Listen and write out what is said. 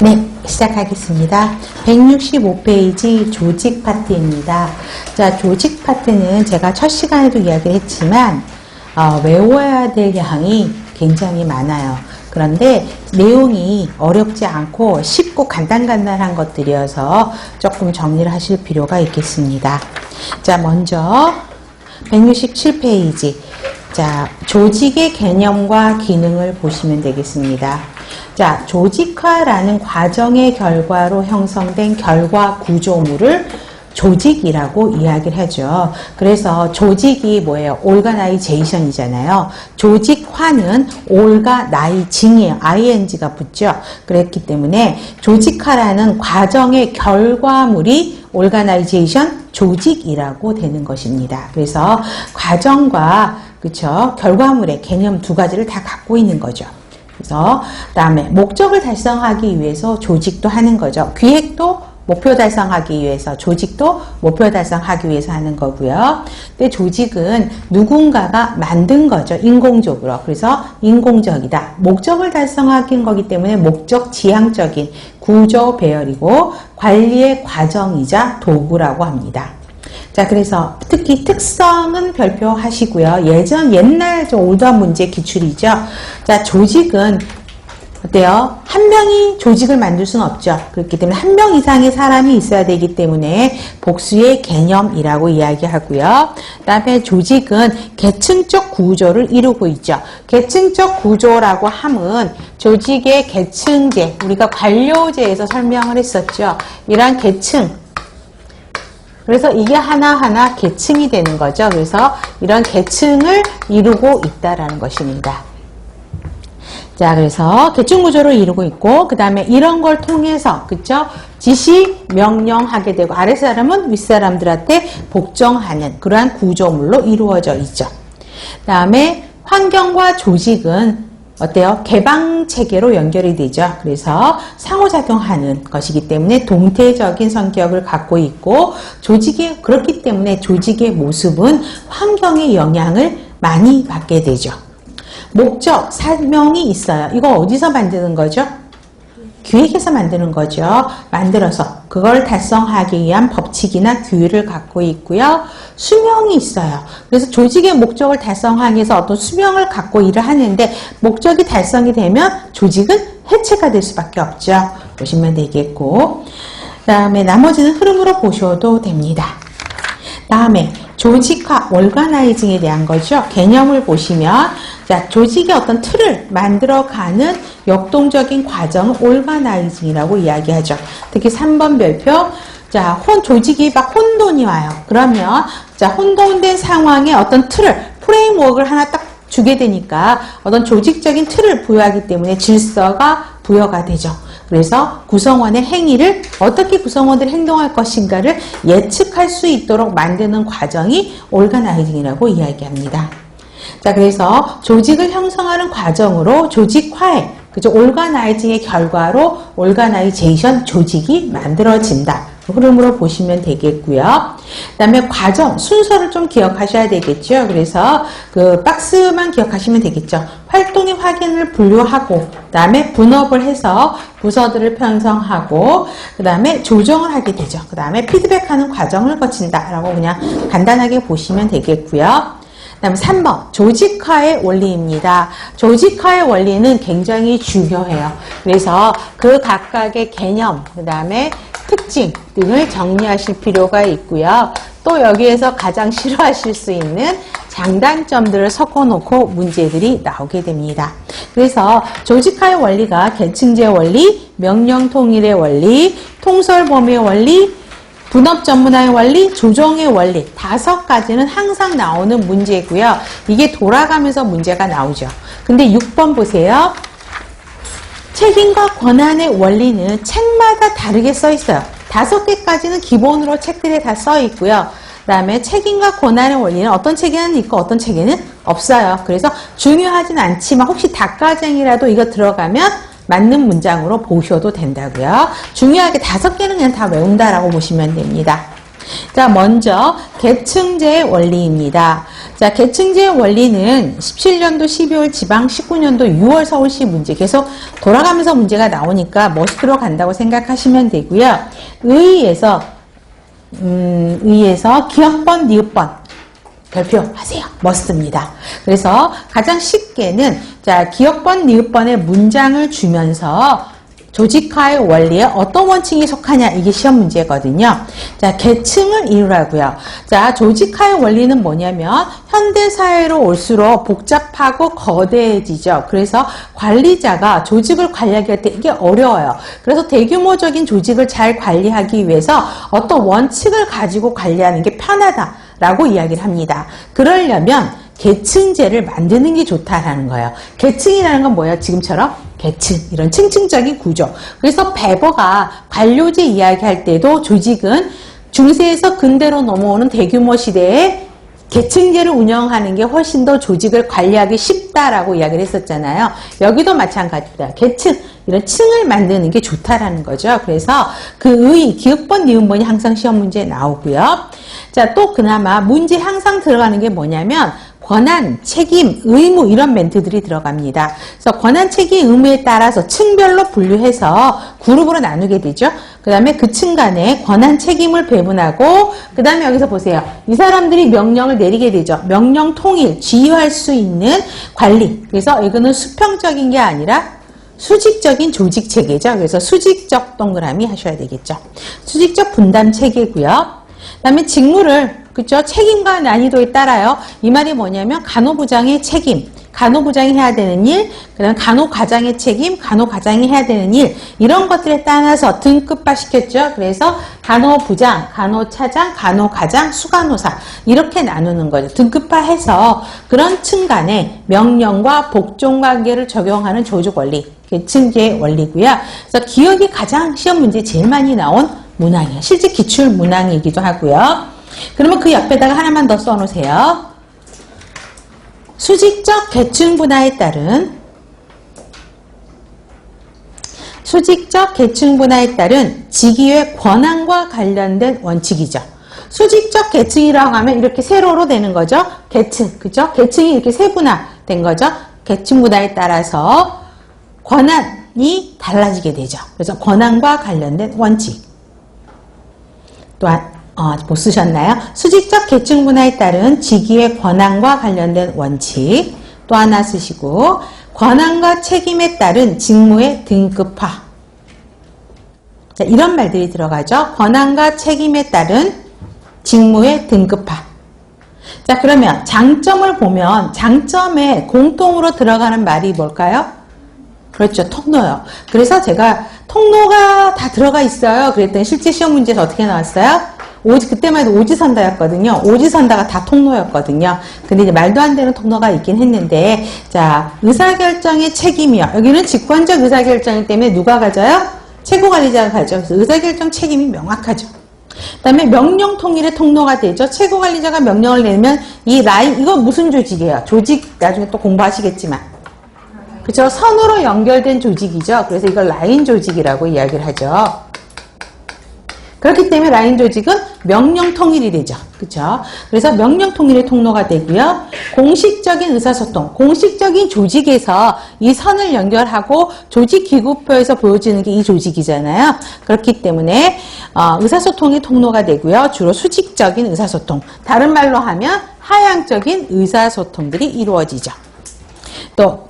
네, 시작하겠습니다. 165페이지 조직 파트입니다. 자, 조직 파트는 제가 첫 시간에도 이야기를 했지만 외워야 될 양이 굉장히 많아요. 그런데 내용이 어렵지 않고 쉽고 간단간단한 것들이어서 조금 정리를 하실 필요가 있겠습니다. 자, 먼저 167페이지. 자, 조직의 개념과 기능을 보시면 되겠습니다. 자, 조직화라는 과정의 결과로 형성된 결과 구조물을 조직이라고 이야기를 하죠. 그래서 조직이 뭐예요? organization이잖아요. 조직화는 organizing이에요. ing가 붙죠. 그랬기 때문에 조직화라는 과정의 결과물이 organization, 조직이라고 되는 것입니다. 그래서 과정과 그쵸? 결과물의 개념 두 가지를 다 갖고 있는 거죠. 그래서 다음에 목적을 달성하기 위해서 조직도 하는 거죠. 기획도 목표 달성하기 위해서, 조직도 목표 달성하기 위해서 하는 거고요. 근데 조직은 누군가가 만든 거죠. 인공적으로. 그래서 인공적이다. 목적을 달성하기 거기 때문에 목적 지향적인 구조 배열이고 관리의 과정이자 도구라고 합니다. 자, 그래서 특히 특성은 별표하시고요. 옛날 올드한 문제 기출이죠. 자, 조직은 어때요? 한 명이 조직을 만들 수는 없죠. 그렇기 때문에 한 명 이상의 사람이 있어야 되기 때문에 복수의 개념이라고 이야기하고요. 그 다음에 조직은 계층적 구조를 이루고 있죠. 계층적 구조라고 함은 조직의 계층제, 우리가 관료제에서 설명을 했었죠. 이러한 계층, 그래서 이게 하나하나 계층이 되는 거죠. 그래서 이런 계층을 이루고 있다라는 것입니다. 자, 그래서 계층 구조를 이루고 있고, 그 다음에 이런 걸 통해서, 그쵸? 지시, 명령하게 되고, 아랫사람은 윗사람들한테 복종하는 그러한 구조물로 이루어져 있죠. 그 다음에 환경과 조직은 어때요? 개방 체계로 연결이 되죠. 그래서 상호작용하는 것이기 때문에 동태적인 성격을 갖고 있고, 조직이, 그렇기 때문에 조직의 모습은 환경의 영향을 많이 받게 되죠. 목적, 사명이 있어요. 이거 어디서 만드는 거죠? 기획에서 만드는 거죠. 만들어서 그걸 달성하기 위한 법칙이나 규율을 갖고 있고요. 수명이 있어요. 그래서 조직의 목적을 달성하기 위해서 어떤 수명을 갖고 일을 하는데 목적이 달성이 되면 조직은 해체가 될 수밖에 없죠. 보시면 되겠고, 그 다음에 나머지는 흐름으로 보셔도 됩니다. 다음에 조직화, organizing에 대한 거죠. 개념을 보시면, 자, 조직의 어떤 틀을 만들어가는 역동적인 과정을 organizing이라고 이야기하죠. 특히 3번 별표, 자, 조직이 막 혼돈이 와요. 그러면, 자, 혼돈된 상황에 어떤 틀을, 프레임워크를 하나 딱 주게 되니까 어떤 조직적인 틀을 부여하기 때문에 질서가 부여가 되죠. 그래서 구성원의 행위를 어떻게 구성원들이 행동할 것인가를 예측할 수 있도록 만드는 과정이 organizing이라고 이야기합니다. 자, 그래서 조직을 형성하는 과정으로 조직화에, 그죠? organizing의 결과로 organization, 조직이 만들어진다. 흐름으로 보시면 되겠고요. 그 다음에 과정, 순서를 좀 기억하셔야 되겠죠. 그래서 그 박스만 기억하시면 되겠죠. 활동의 확인을 분류하고, 그 다음에 분업을 해서 부서들을 편성하고, 그 다음에 조정을 하게 되죠. 그 다음에 피드백하는 과정을 거친다라고 그냥 간단하게 보시면 되겠고요. 그 다음에 3번, 조직화의 원리입니다. 조직화의 원리는 굉장히 중요해요. 그래서 그 각각의 개념, 그 다음에 특징 등을 정리하실 필요가 있고요. 또 여기에서 가장 싫어하실 수 있는 장단점들을 섞어놓고 문제들이 나오게 됩니다. 그래서 조직화의 원리가 계층제 원리, 명령 통일의 원리, 통솔 범위의 원리, 분업 전문화의 원리, 조정의 원리 5가지는 항상 나오는 문제고요. 이게 돌아가면서 문제가 나오죠. 근데 6번 보세요. 책임과 권한의 원리는 책마다 다르게 써 있어요. 5개까지는 기본으로 책들에 다 써 있고요. 그 다음에 책임과 권한의 원리는 어떤 책에는 있고 어떤 책에는 없어요. 그래서 중요하진 않지만 혹시 닭가쟁이라도 이거 들어가면 맞는 문장으로 보셔도 된다고요. 중요하게 5개는 그냥 다 외운다라고 보시면 됩니다. 자, 먼저 계층제의 원리입니다. 자, 계층제의 원리는 17년도 12월 지방, 19년도 6월 서울시 문제 계속 돌아가면서 문제가 나오니까 머스트로 간다고 생각하시면 되고요. 의의에서 기역번, 니읍번 별표하세요. 머스트입니다. 그래서 가장 쉽게는 자, 기역번, 니읍번의 문장을 주면서 조직화의 원리에 어떤 원칙이 속하냐, 이게 시험 문제거든요. 자, 계층을 이루라고요. 자, 조직화의 원리는 뭐냐면 현대사회로 올수록 복잡하고 거대해지죠. 그래서 관리자가 조직을 관리하기 할 때 이게 어려워요. 그래서 대규모적인 조직을 잘 관리하기 위해서 어떤 원칙을 가지고 관리하는 게 편하다라고 이야기를 합니다. 그러려면 계층제를 만드는 게 좋다라는 거예요. 계층이라는 건 뭐예요? 지금처럼 계층, 이런 층층적인 구조. 그래서 베버가 관료제 이야기할 때도 조직은 중세에서 근대로 넘어오는 대규모 시대에 계층제를 운영하는 게 훨씬 더 조직을 관리하기 쉽다라고 이야기를 했었잖아요. 여기도 마찬가지입니다. 계층, 이런 층을 만드는 게 좋다라는 거죠. 그래서 그 기역번, 니은번이 항상 시험 문제에 나오고요. 자, 또 그나마 문제 항상 들어가는 게 뭐냐면 권한, 책임, 의무 이런 멘트들이 들어갑니다. 그래서 권한, 책임, 의무에 따라서 층별로 분류해서 그룹으로 나누게 되죠. 그 다음에 그 층 간에 권한, 책임을 배분하고 그 다음에 여기서 보세요. 이 사람들이 명령을 내리게 되죠. 명령 통일, 지휘할 수 있는 관리. 그래서 이거는 수평적인 게 아니라 수직적인 조직 체계죠. 그래서 수직적 동그라미 하셔야 되겠죠. 수직적 분담 체계고요. 그 다음에 직무를 그렇죠? 책임과 난이도에 따라요. 이 말이 뭐냐면 간호부장의 책임, 간호부장이 해야 되는 일, 그다음 간호과장의 책임, 간호과장이 해야 되는 일 이런 것들에 따라서 등급화 시켰죠. 그래서 간호부장, 간호차장, 간호과장, 수간호사 이렇게 나누는 거죠. 등급화해서 그런 층 간의 명령과 복종 관계를 적용하는 조직 원리, 계층제 원리고요. 그래서 기억이 가장 시험 문제 제일 많이 나온 문항이에요. 실제 기출 문항이기도 하고요. 그러면 그 옆에다가 하나만 더 써놓으세요. 수직적 계층 분화에 따른 직위의 권한과 관련된 원칙이죠. 수직적 계층이라고 하면 이렇게 세로로 되는 거죠. 계층, 그죠? 계층이 이렇게 세분화된 거죠. 계층 분화에 따라서 권한이 달라지게 되죠. 그래서 권한과 관련된 원칙. 또한 못 쓰셨나요? 수직적 계층 분화에 따른 직위의 권한과 관련된 원칙. 또 하나 쓰시고 권한과 책임에 따른 직무의 등급화. 자, 이런 말들이 들어가죠. 권한과 책임에 따른 직무의 등급화. 자, 그러면 장점을 보면 장점에 공통으로 들어가는 말이 뭘까요? 그렇죠. 통로요. 그래서 제가 통로가 다 들어가 있어요. 그랬더니 실제 시험 문제에서 어떻게 나왔어요? 그때만 해도 오지선다였거든요. 오지선다가 다 통로였거든요. 근데 이제 말도 안 되는 통로가 있긴 했는데, 자, 의사결정의 책임이요. 여기는 직관적 의사결정이기 때문에 누가 가져요? 최고관리자가 가죠. 그래서 의사결정 책임이 명확하죠. 그 다음에 명령 통일의 통로가 되죠. 최고관리자가 명령을 내면 이 라인, 이거 무슨 조직이에요? 조직, 나중에 또 공부하시겠지만. 그죠? 선으로 연결된 조직이죠. 그래서 이걸 라인 조직이라고 이야기를 하죠. 그렇기 때문에 라인 조직은 명령 통일이 되죠. 그렇죠? 그래서 명령 통일의 통로가 되고요. 공식적인 의사소통, 공식적인 조직에서 이 선을 연결하고 조직 기구표에서 보여지는 게 이 조직이잖아요. 그렇기 때문에 의사소통의 통로가 되고요. 주로 수직적인 의사소통, 다른 말로 하면 하향적인 의사소통들이 이루어지죠. 또